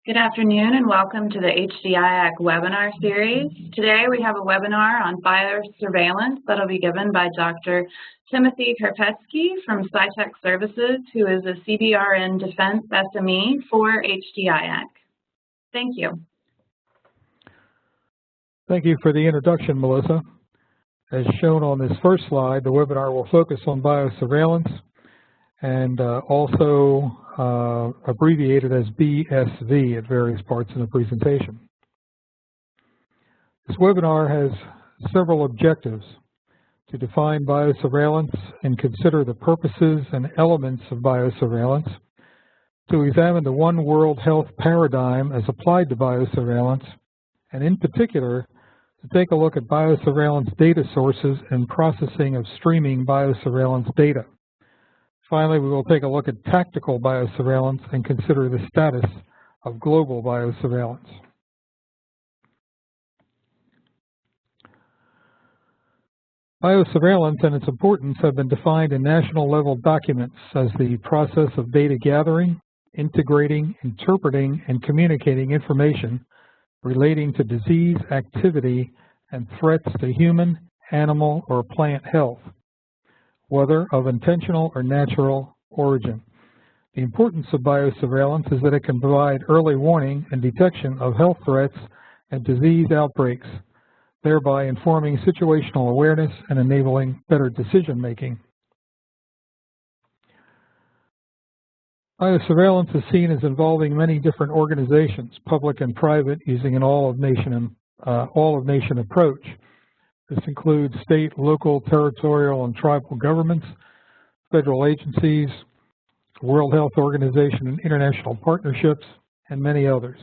Good afternoon and welcome to the HDIAC webinar series. Today we have a webinar on biosurveillance that will be given by Dr. Timothy Karpetsky from SciTech Services, who is a CBRN Defense SME for HDIAC. Thank you. Thank you for the introduction, Melissa. As shown on this first slide, the webinar will focus on biosurveillance and also abbreviated as BSV at various parts in the presentation. This webinar has several objectives: to define biosurveillance and consider the purposes and elements of biosurveillance, to examine the One World Health paradigm as applied to biosurveillance, and in particular, to take a look at biosurveillance data sources and processing of streaming biosurveillance data. Finally, we will take a look at tactical biosurveillance and consider the status of global biosurveillance. Biosurveillance and its importance have been defined in national level documents as the process of data gathering, integrating, interpreting, and communicating information relating to disease activity and threats to human, animal, or plant health, whether of intentional or natural origin. The importance of biosurveillance is that it can provide early warning and detection of health threats and disease outbreaks, thereby informing situational awareness and enabling better decision making. Biosurveillance is seen as involving many different organizations, public and private, using an all-of-nation approach. This includes state, local, territorial, and tribal governments, federal agencies, World Health Organization and international partnerships, and many others.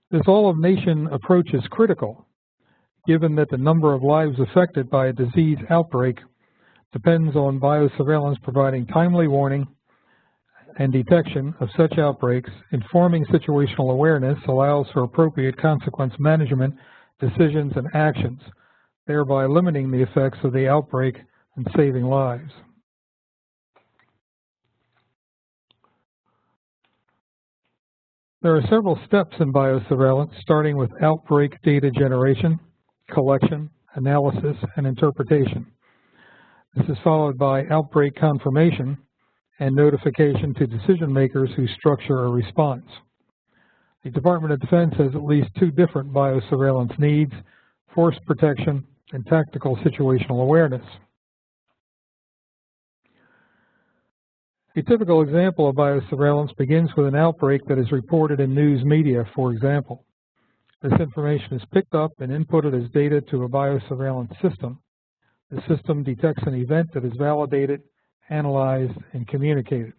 This all-of-nation approach is critical, given that the number of lives affected by a disease outbreak depends on biosurveillance providing timely warning and detection of such outbreaks. Informing situational awareness allows for appropriate consequence management, decisions, and actions, thereby limiting the effects of the outbreak and saving lives. There are several steps in biosurveillance, starting with outbreak data generation, collection, analysis, and interpretation. This is followed by outbreak confirmation and notification to decision makers who structure a response. The Department of Defense has at least two different biosurveillance needs: force protection and tactical situational awareness. A typical example of biosurveillance begins with an outbreak that is reported in news media, for example. This information is picked up and inputted as data to a biosurveillance system. The system detects an event that is validated, analyzed, and communicated.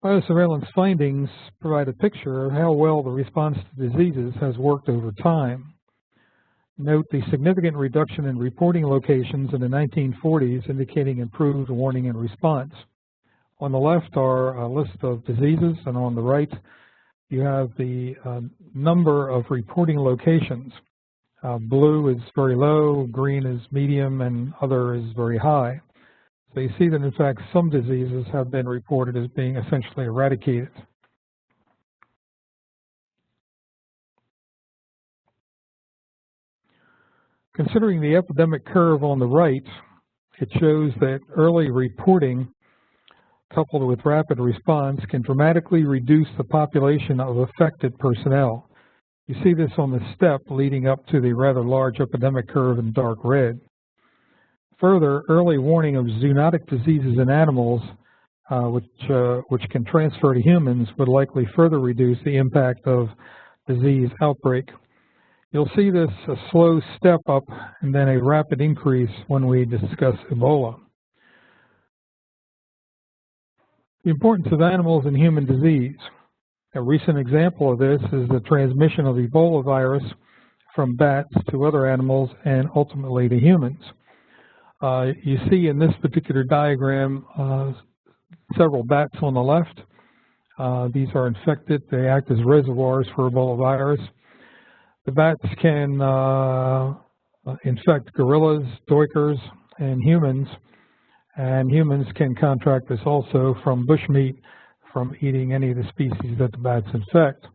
Biosurveillance findings provide a picture of how well the response to diseases has worked over time. Note the significant reduction in reporting locations in the 1940s, indicating improved warning and response. On the left are a list of diseases, and on the right you have the number of reporting locations. Blue is very low, green is medium, and other is very high. So you see that in fact some diseases have been reported as being essentially eradicated. Considering the epidemic curve on the right, it shows that early reporting coupled with rapid response can dramatically reduce the population of affected personnel. You see this on the step leading up to the rather large epidemic curve in dark red. Further, early warning of zoonotic diseases in animals, which can transfer to humans, would likely further reduce the impact of disease outbreak. You'll see this a slow step up and then a rapid increase when we discuss Ebola. The importance of animals in human disease. A recent example of this is the transmission of Ebola virus from bats to other animals and ultimately to humans. You see in this particular diagram several bats on the left. These are infected. They act as reservoirs for Ebola virus. The bats can infect gorillas, duikers, and humans, And humans can contract this also from bushmeat, from eating any of the species that the bats infect.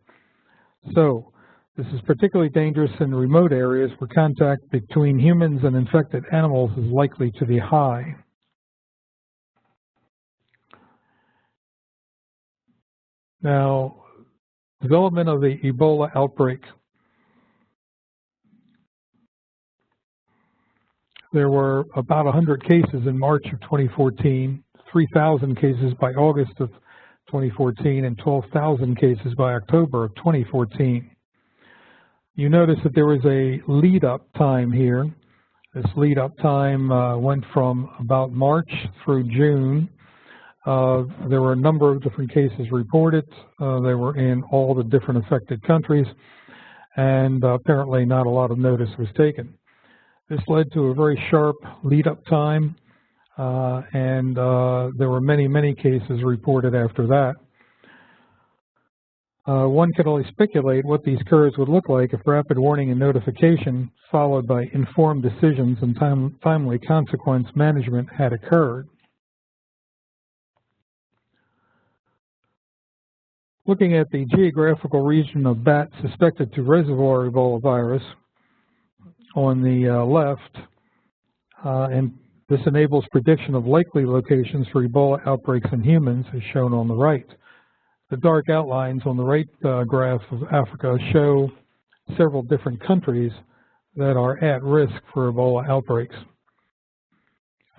So, this is particularly dangerous in remote areas where contact between humans and infected animals is likely to be high. Now, development of the Ebola outbreak. There were about 100 cases in March of 2014, 3,000 cases by August of 2014, and 12,000 cases by October of 2014. You notice that there was a lead-up time here. This lead-up time went from about March through June. There were a number of different cases reported. They were in all the different affected countries, and apparently not a lot of notice was taken. This led to a very sharp lead-up time, and there were many, many cases reported after that. One can only speculate what these curves would look like if rapid warning and notification, followed by informed decisions and timely consequence management had occurred. Looking at the geographical region of bats suspected to reservoir Ebola virus on the left, and this enables prediction of likely locations for Ebola outbreaks in humans, as shown on the right. The dark outlines on the right graph of Africa show several different countries that are at risk for Ebola outbreaks.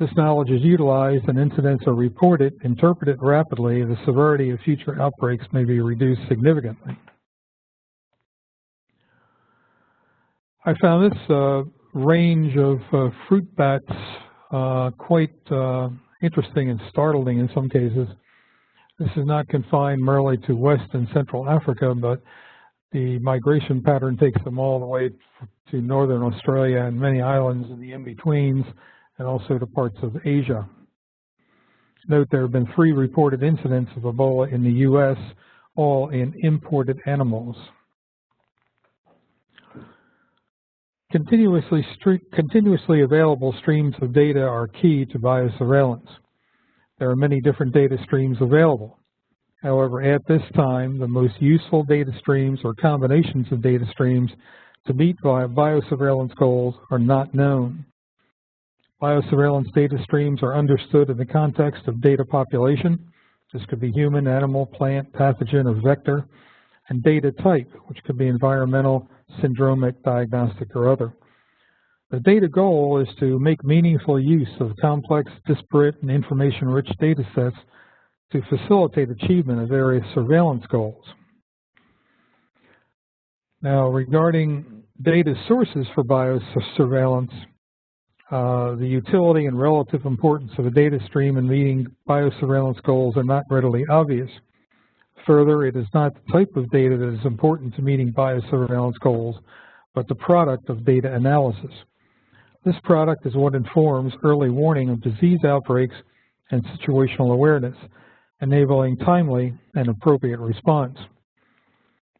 This knowledge is utilized and incidents are reported, interpreted rapidly, the severity of future outbreaks may be reduced significantly. I found this range of fruit bats quite interesting and startling in some cases. This is not confined merely to West and Central Africa, but the migration pattern takes them all the way to Northern Australia and many islands in the in-betweens, and also to parts of Asia. Note there have been 3 reported incidents of Ebola in the U.S., all in imported animals. Continuously available streams of data are key to biosurveillance. There are many different data streams available. However, at this time, the most useful data streams or combinations of data streams to meet biosurveillance goals are not known. Biosurveillance data streams are understood in the context of data population. This could be human, animal, plant, pathogen, or vector, and data type, which could be environmental, syndromic, diagnostic, or other. The data goal is to make meaningful use of complex, disparate, and information-rich data sets to facilitate achievement of various surveillance goals. Now, regarding data sources for biosurveillance, the utility and relative importance of a data stream in meeting biosurveillance goals are not readily obvious. Further, it is not the type of data that is important to meeting biosurveillance goals, but the product of data analysis. This product is what informs early warning of disease outbreaks and situational awareness, enabling timely and appropriate response.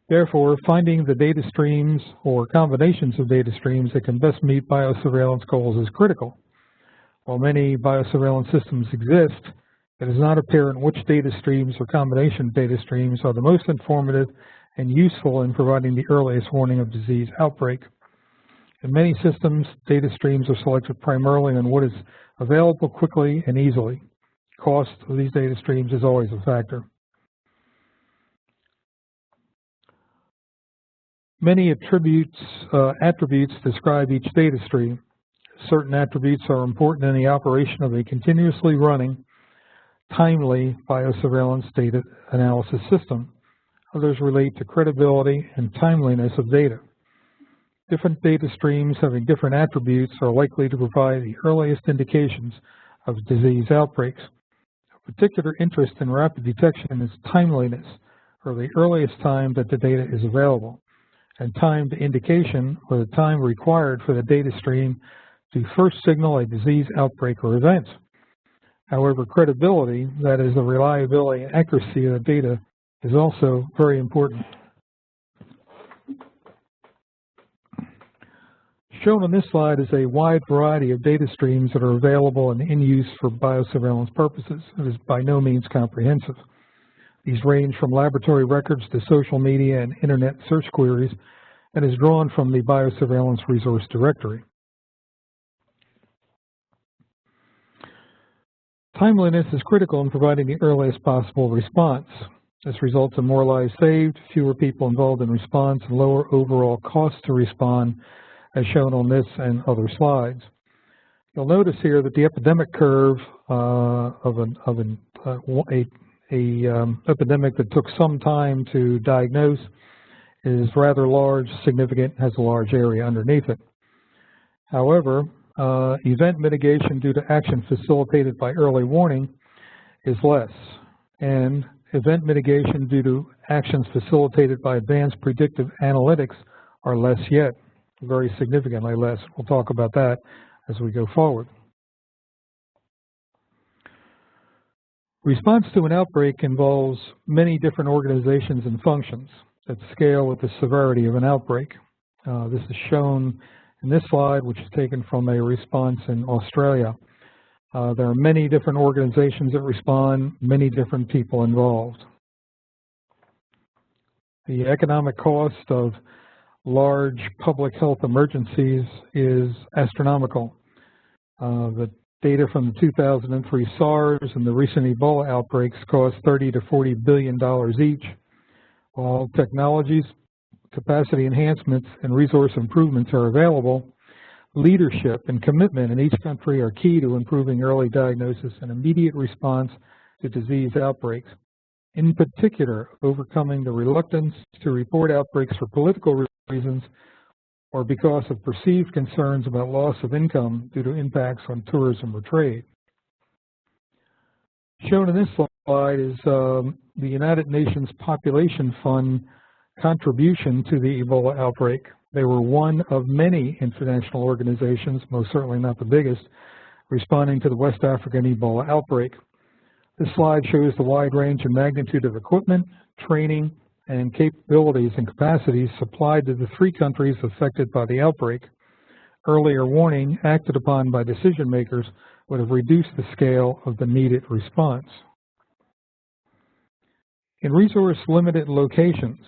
Therefore, finding the data streams or combinations of data streams that can best meet biosurveillance goals is critical. While many biosurveillance systems exist, it is not apparent which data streams or combination of data streams are the most informative and useful in providing the earliest warning of disease outbreak. In many systems, data streams are selected primarily on what is available quickly and easily. Cost of these data streams is always a factor. Many attributes describe each data stream. Certain attributes are important in the operation of a continuously running, timely biosurveillance data analysis system. Others relate to credibility and timeliness of data. Different data streams having different attributes are likely to provide the earliest indications of disease outbreaks. Of particular interest in rapid detection is timeliness, or the earliest time that the data is available, and time to indication, or the time required for the data stream to first signal a disease outbreak or event. However, credibility, that is the reliability and accuracy of the data, is also very important. Shown on this slide is a wide variety of data streams that are available and in use for biosurveillance purposes. It is by no means comprehensive. These range from laboratory records to social media and internet search queries, and is drawn from the Biosurveillance Resource Directory. Timeliness is critical in providing the earliest possible response. This results in more lives saved, fewer people involved in response, and lower overall cost to respond, as shown on this and other slides. You'll notice here that the epidemic curve of an epidemic that took some time to diagnose is rather large, significant, has a large area underneath it. However, event mitigation due to action facilitated by early warning is less, and event mitigation due to actions facilitated by advanced predictive analytics are less yet, very significantly less. We'll talk about that as we go forward. Response to an outbreak involves many different organizations and functions that scale with the severity of an outbreak. This is shown in this slide, which is taken from a response in Australia. There are many different organizations that respond, many different people involved. The economic cost of large public health emergencies is astronomical. The data from the 2003 SARS and the recent Ebola outbreaks cost $30 to $40 billion each. While technologies, capacity enhancements, and resource improvements are available, leadership and commitment in each country are key to improving early diagnosis and immediate response to disease outbreaks. In particular, overcoming the reluctance to report outbreaks for political reasons or because of perceived concerns about loss of income due to impacts on tourism or trade. Shown in this slide is the United Nations Population Fund contribution to the Ebola outbreak. They were one of many international organizations, most certainly not the biggest, responding to the West African Ebola outbreak. This slide shows the wide range and magnitude of equipment, training, and capabilities and capacities supplied to the 3 countries affected by the outbreak. Earlier warning acted upon by decision makers would have reduced the scale of the needed response. In resource-limited locations,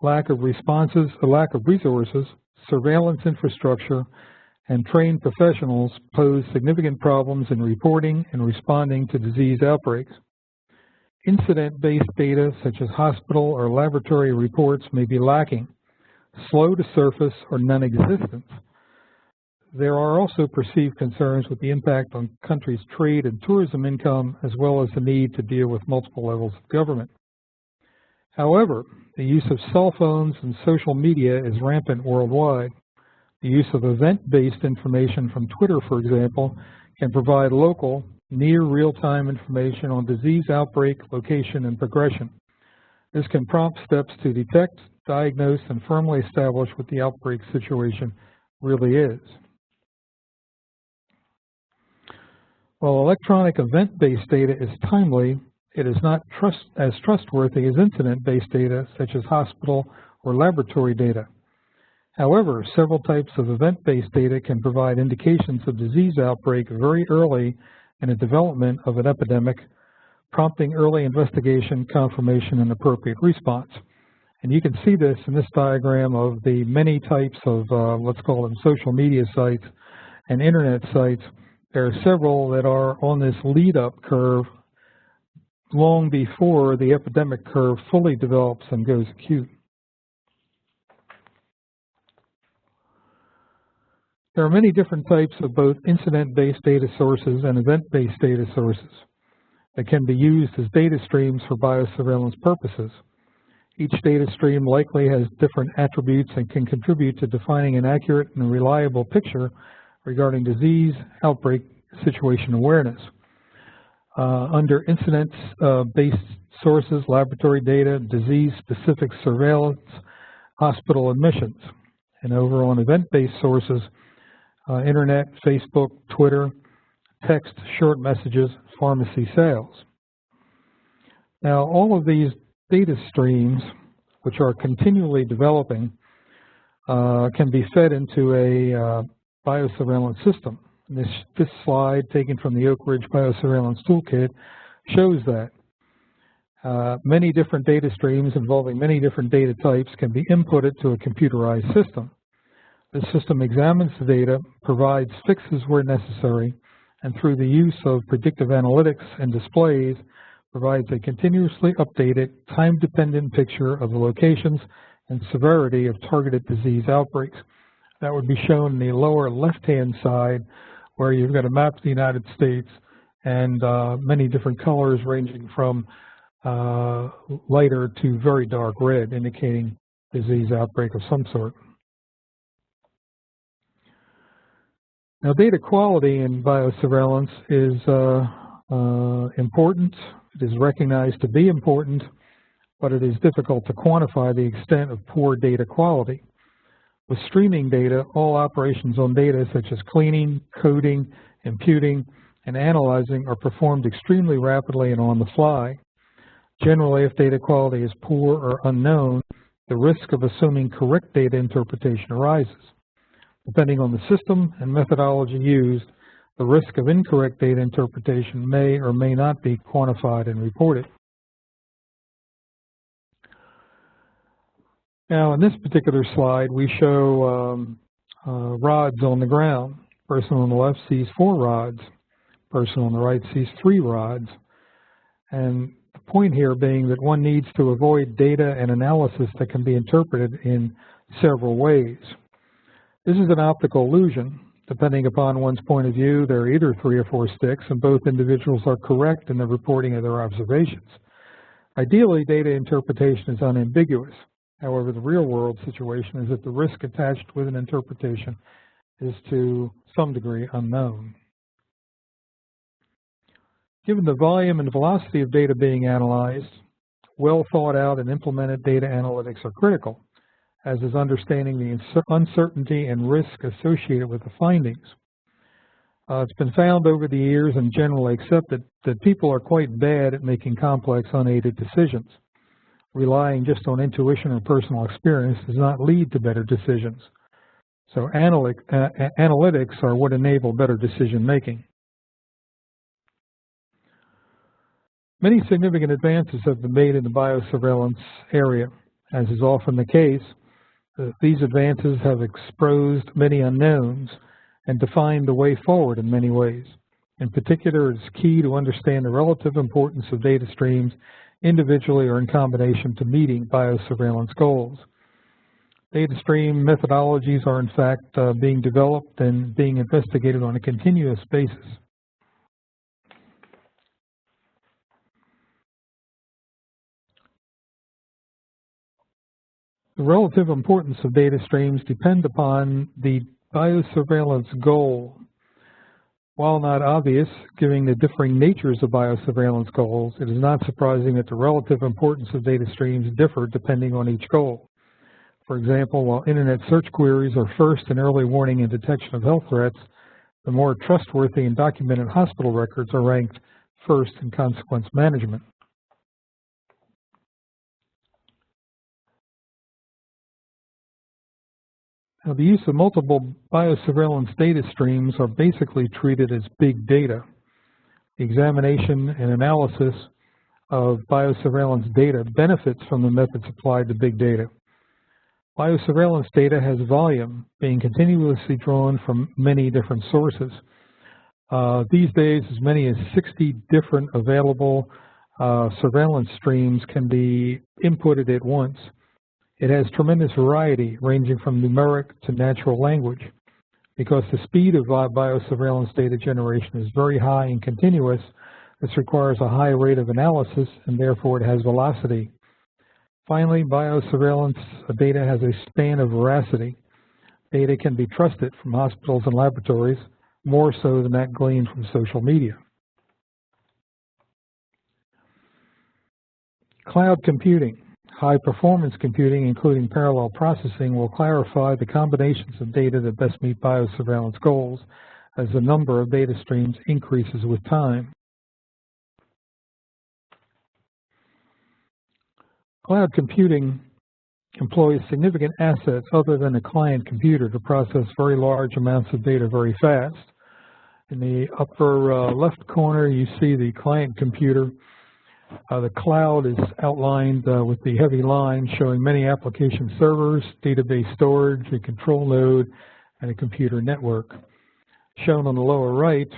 lack of resources, surveillance infrastructure, and trained professionals pose significant problems in reporting and responding to disease outbreaks. Incident-based data such as hospital or laboratory reports may be lacking, slow to surface, or non-existent. There are also perceived concerns with the impact on countries' trade and tourism income, as well as the need to deal with multiple levels of government. However, the use of cell phones and social media is rampant worldwide. The use of event-based information from Twitter, for example, can provide local, near real-time information on disease outbreak, location, and progression. This can prompt steps to detect, diagnose, and firmly establish what the outbreak situation really is. While electronic event-based data is timely, it is not as trustworthy as incident-based data such as hospital or laboratory data. However, several types of event-based data can provide indications of disease outbreak very early in the development of an epidemic, prompting early investigation, confirmation, and appropriate response. And you can see this in this diagram of the many types of, let's call them social media sites and internet sites. There are several that are on this lead-up curve long before the epidemic curve fully develops and goes acute. There are many different types of both incident-based data sources and event-based data sources that can be used as data streams for biosurveillance purposes. Each data stream likely has different attributes and can contribute to defining an accurate and reliable picture regarding disease, outbreak, situation awareness. Under incident-based sources, laboratory data, disease-specific surveillance, hospital admissions. And over on event-based sources, internet, Facebook, Twitter, text, short messages, pharmacy sales. Now, all of these data streams, which are continually developing, can be fed into a biosurveillance system. This slide, taken from the Oak Ridge Biosurveillance Toolkit, shows that. Many different data streams involving many different data types can be inputted to a computerized system. The system examines the data, provides fixes where necessary, and through the use of predictive analytics and displays, provides a continuously updated, time-dependent picture of the locations and severity of targeted disease outbreaks. That would be shown in the lower left-hand side, where you've got a map of the United States and many different colors ranging from lighter to very dark red, indicating disease outbreak of some sort. Now, data quality in biosurveillance is important. It is recognized to be important, but it is difficult to quantify the extent of poor data quality. With streaming data, all operations on data such as cleaning, coding, imputing, and analyzing are performed extremely rapidly and on the fly. Generally, if data quality is poor or unknown, the risk of assuming correct data interpretation arises. Depending on the system and methodology used, the risk of incorrect data interpretation may or may not be quantified and reported. Now, in this particular slide, we show rods on the ground. Person on the left sees 4 rods. Person on the right sees 3 rods. And the point here being that one needs to avoid data and analysis that can be interpreted in several ways. This is an optical illusion. Depending upon one's point of view, there are either 3 or 4 sticks, and both individuals are correct in the reporting of their observations. Ideally, data interpretation is unambiguous. However, the real-world situation is that the risk attached with an interpretation is to some degree unknown. Given the volume and velocity of data being analyzed, well thought out and implemented data analytics are critical, as is understanding the uncertainty and risk associated with the findings. It's been found over the years and generally accepted that people are quite bad at making complex, unaided decisions. Relying just on intuition or personal experience does not lead to better decisions. So analytics are what enable better decision making. Many significant advances have been made in the biosurveillance area. As is often the case, these advances have exposed many unknowns and defined the way forward in many ways. In particular, it is key to understand the relative importance of data streams individually or in combination to meeting biosurveillance goals. Data stream methodologies are in fact being developed and being investigated on a continuous basis. The relative importance of data streams depend upon the biosurveillance goal. While not obvious, given the differing natures of biosurveillance goals, it is not surprising that the relative importance of data streams differ depending on each goal. For example, while internet search queries are first in early warning and detection of health threats, the more trustworthy and documented hospital records are ranked first in consequence management. Now, the use of multiple biosurveillance data streams are basically treated as big data. The examination and analysis of biosurveillance data benefits from the methods applied to big data. Biosurveillance data has volume, being continuously drawn from many different sources. These days, as many as 60 different available surveillance streams can be inputted at once. It has tremendous variety, ranging from numeric to natural language. Because the speed of biosurveillance data generation is very high and continuous, this requires a high rate of analysis, and therefore it has velocity. Finally, biosurveillance data has a span of veracity. Data can be trusted from hospitals and laboratories, more so than that gleaned from social media. Cloud computing. High-performance computing, including parallel processing, will clarify the combinations of data that best meet biosurveillance goals as the number of data streams increases with time. Cloud computing employs significant assets other than a client computer to process very large amounts of data very fast. In the upper left corner, you see the client computer. The cloud is outlined with the heavy line showing many application servers, database storage, a control node, and a computer network. Shown on the lower right,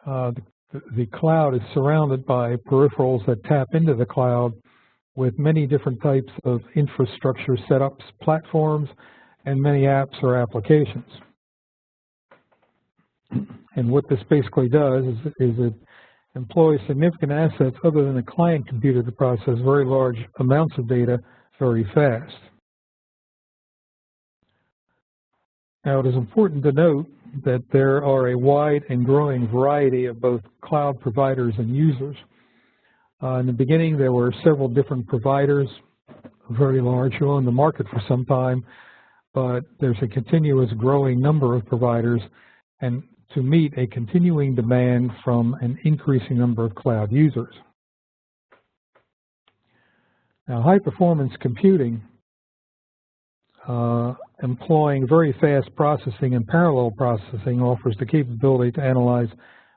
the cloud is surrounded by peripherals that tap into the cloud with many different types of infrastructure setups, platforms, and many apps or applications. And what this basically does is it employs significant assets other than a client computer to process very large amounts of data very fast. Now, it is important to note that there are a wide and growing variety of both cloud providers and users. In the beginning, there were several different providers, very large, who owned the market for some time, but there's a continuous growing number of providers, and to meet a continuing demand from an increasing number of cloud users. Now, high-performance computing, employing very fast processing and parallel processing, offers the capability to analyze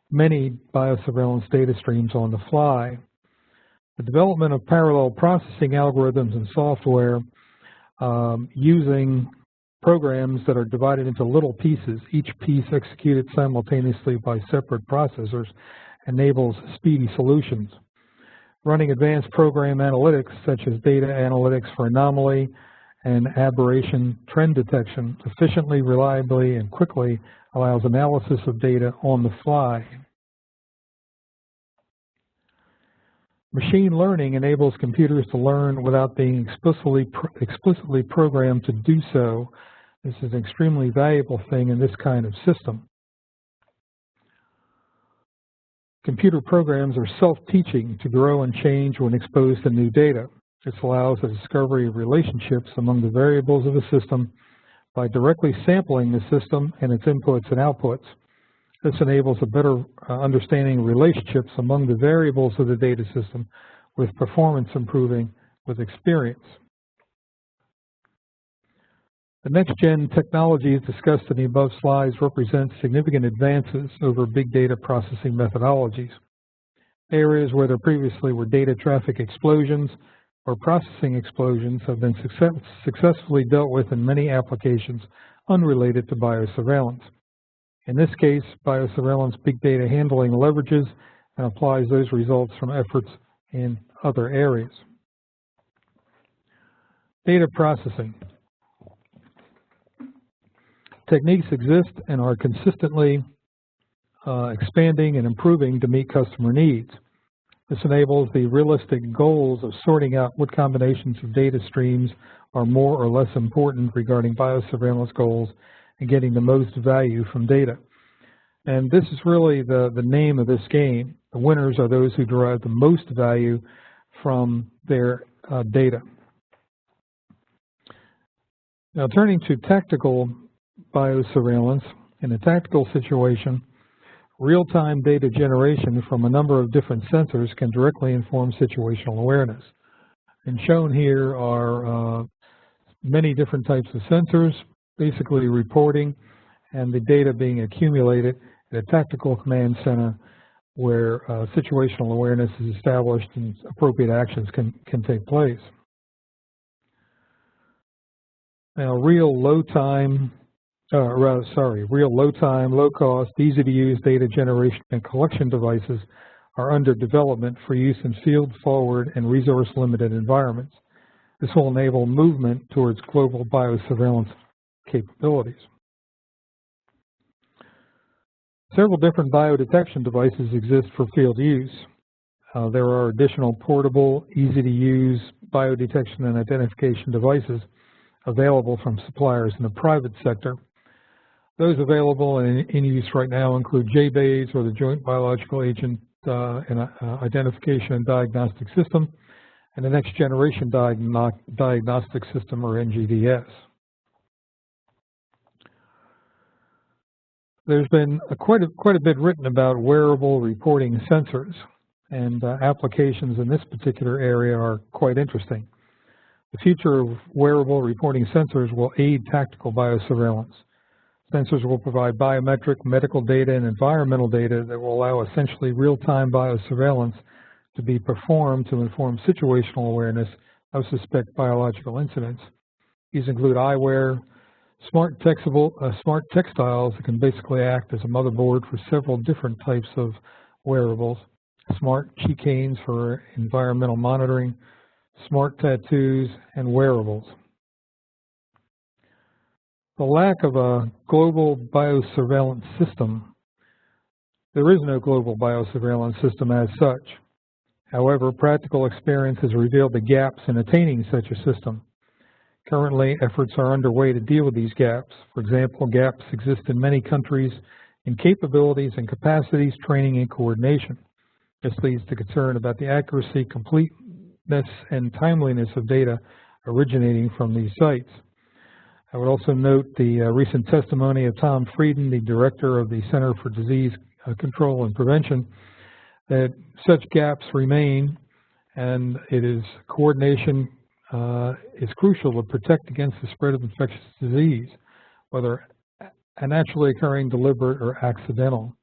many biosurveillance data streams on the fly. The development of parallel processing algorithms and software using programs that are divided into little pieces, each piece executed simultaneously by separate processors, enables speedy solutions. Running advanced program analytics, such as data analytics for anomaly and aberration trend detection, efficiently, reliably, and quickly allows analysis of data on the fly. Machine learning enables computers to learn without being explicitly programmed to do so. This is an extremely valuable thing in this kind of system. Computer programs are self-teaching to grow and change when exposed to new data. This allows the discovery of relationships among the variables of a system by directly sampling the system and its inputs and outputs. This enables a better understanding of relationships among the variables of the data system, with performance improving with experience. The next-gen technologies discussed in the above slides represent significant advances over big data processing methodologies. Areas where there previously were data traffic explosions or processing explosions have been successfully dealt with in many applications unrelated to biosurveillance. In this case, biosurveillance big data handling leverages and applies those results from efforts in other areas. Data processing. Techniques exist and are consistently expanding and improving to meet customer needs. This enables the realistic goals of sorting out what combinations of data streams are more or less important regarding biosurveillance goals and getting the most value from data. And this is really the name of this game. The winners are those who derive the most value from their data. Now, turning to tactical biosurveillance, in a tactical situation, real-time data generation from a number of different sensors can directly inform situational awareness. And shown here are many different types of sensors, basically reporting, and the data being accumulated at a tactical command center where situational awareness is established and appropriate actions can take place. Now, real low-time, low-cost, easy-to-use data generation and collection devices are under development for use in field-forward and resource-limited environments. This will enable movement towards global biosurveillance capabilities. Several different biodetection devices exist for field use. There are additional portable, easy-to-use biodetection and identification devices available from suppliers in the private sector. Those available and in use right now include JBAIS, or the Joint Biological Agent Identification and Diagnostic System, and the Next Generation Diagnostic System, or NGDS. There's been quite a bit written about wearable reporting sensors, and applications in this particular area are quite interesting. The future of wearable reporting sensors will aid tactical biosurveillance. Sensors will provide biometric, medical data, and environmental data that will allow essentially real-time biosurveillance to be performed to inform situational awareness of suspect biological incidents. These include eyewear, smart textiles that can basically act as a motherboard for several different types of wearables, smart chicanes for environmental monitoring, smart tattoos, and wearables. The lack of a global biosurveillance system. There is no global biosurveillance system as such. However, practical experience has revealed the gaps in attaining such a system. Currently, efforts are underway to deal with these gaps. For example, gaps exist in many countries in capabilities and capacities, training, and coordination. This leads to concern about the accuracy, completeness, and timeliness of data originating from these sites. I would also note the recent testimony of Tom Frieden, the director of the Center for Disease Control and Prevention, that such gaps remain, and coordination is crucial to protect against the spread of infectious disease, whether a naturally occurring, deliberate, or accidental.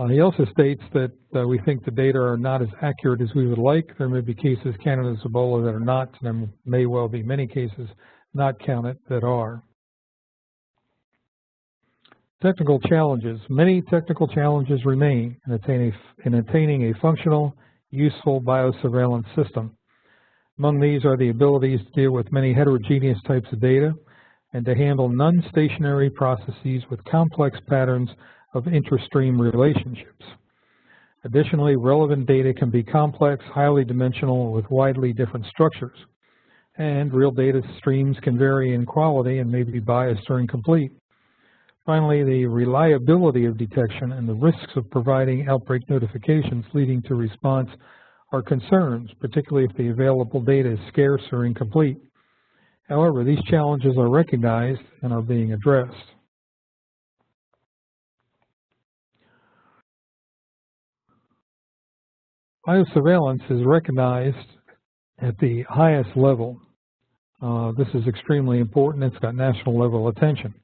He also states that we think the data are not as accurate as we would like. There may be cases counted as Ebola that are not, and there may well be many cases not counted that are. Technical challenges. Many technical challenges remain in attaining a functional, useful biosurveillance system. Among these are the abilities to deal with many heterogeneous types of data and to handle non-stationary processes with complex patterns of interstream relationships. Additionally, relevant data can be complex, highly dimensional, with widely different structures. And real data streams can vary in quality and may be biased or incomplete. Finally, the reliability of detection and the risks of providing outbreak notifications leading to response are concerns, particularly if the available data is scarce or incomplete. However, these challenges are recognized and are being addressed. Biosurveillance is recognized at the highest level. This is extremely important. It's got national level attention.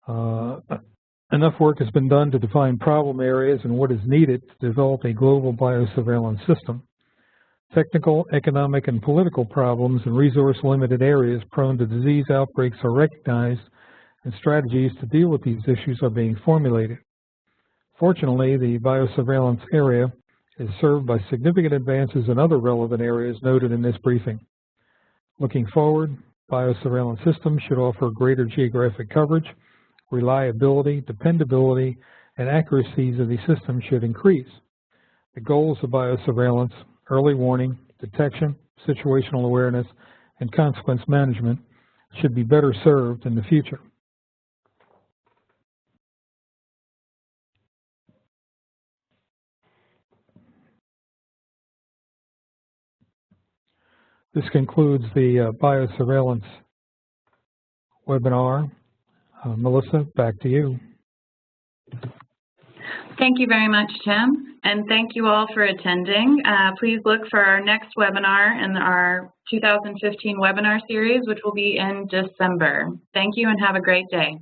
Enough work has been done to define problem areas and what is needed to develop a global biosurveillance system. Technical, economic, and political problems in resource-limited areas prone to disease outbreaks are recognized, and strategies to deal with these issues are being formulated. Fortunately, the biosurveillance area is served by significant advances in other relevant areas noted in this briefing. Looking forward, biosurveillance systems should offer greater geographic coverage, reliability, dependability, and accuracies of the system should increase. The goals of biosurveillance, early warning, detection, situational awareness, and consequence management should be better served in the future. This concludes the biosurveillance webinar. Melissa, back to you. Thank you very much, Tim, and thank you all for attending. Please look for our next webinar in our 2015 webinar series, which will be in December. Thank you and have a great day.